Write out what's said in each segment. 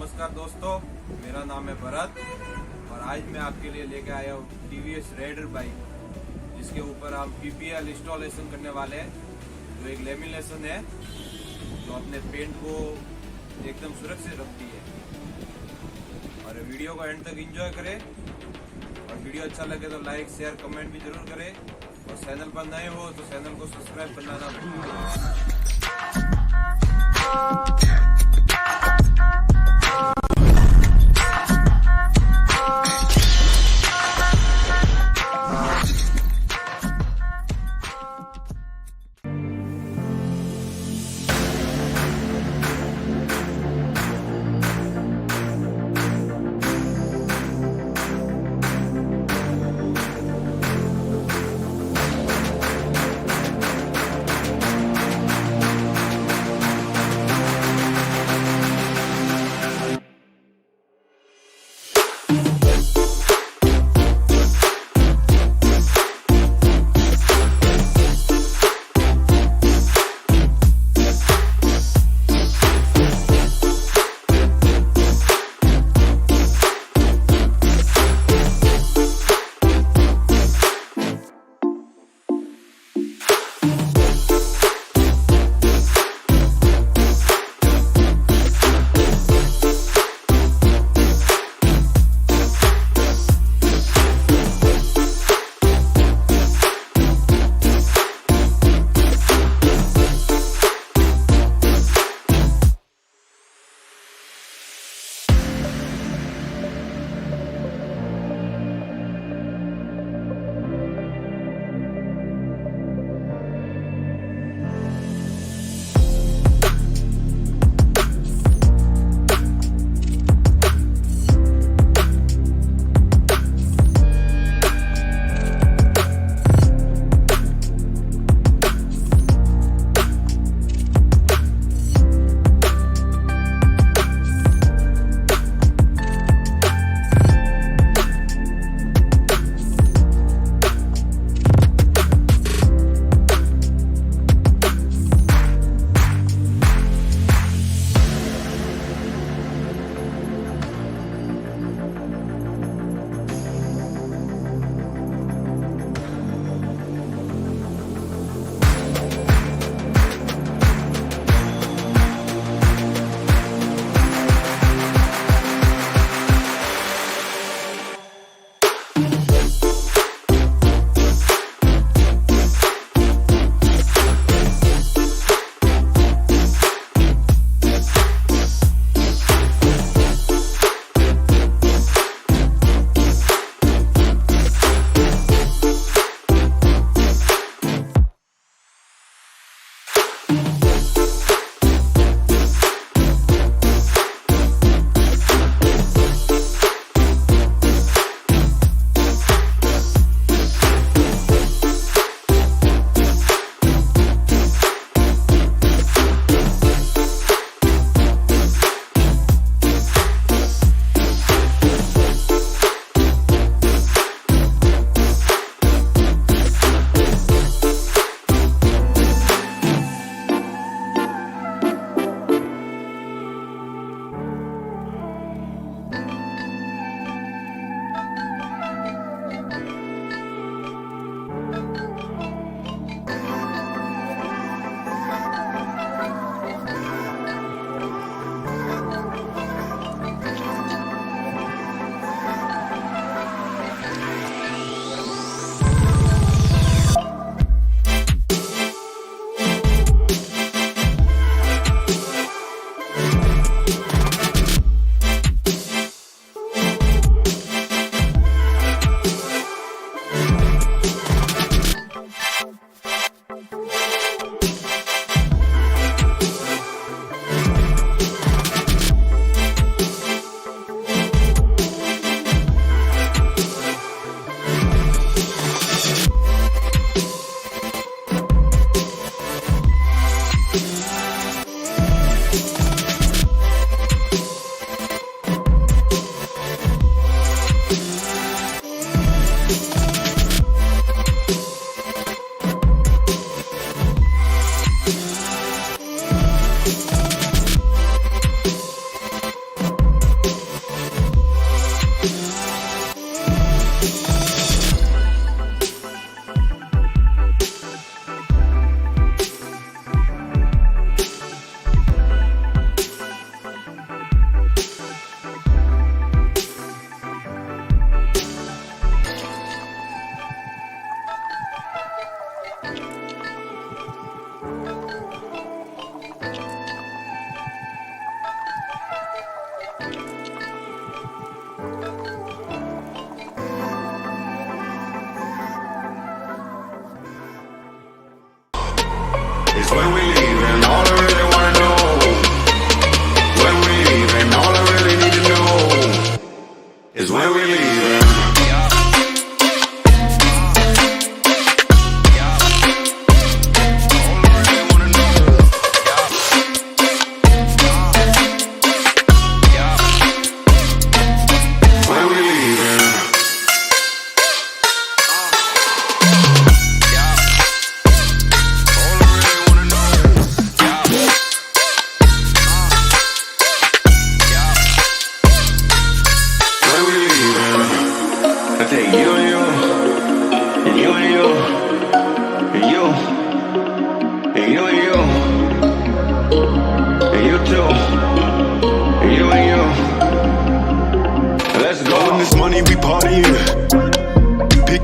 नमस्कार दोस्तों, मेरा नाम है भरत और आज मैं आपके लिए लेके आया हूँ TVS रेडर बाइक, जिसके ऊपर हम PPF इंस्टॉलेशन करने वाले हैं। जो एक लेमिनेशन है जो अपने पेंट को एकदम सुरक्षित रखती है। और वीडियो को एंड तक एंजॉय करें और वीडियो अच्छा लगे तो लाइक शेयर कमेंट भी जरूर करें और चैनल पर नए हो तो चैनल को सब्सक्राइब करना ना भूलें।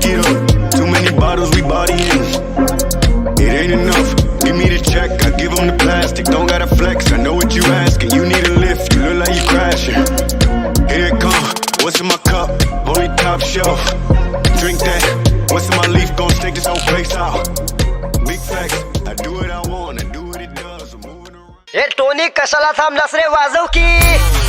drink it up. Too many bottles, we bodying. It ain't enough. Give me the check, I give them the plastic. Don't gotta flex, I know what you asking. You need a lift, you look like you crashing. Here it come, what's in my cup? Only top shelf. Drink that, what's in my leaf? Gon' take this whole place out. Big facts, I do what I want, I do what it does. I'm moving around. A Tony कशाला थांबलास रे वाजव की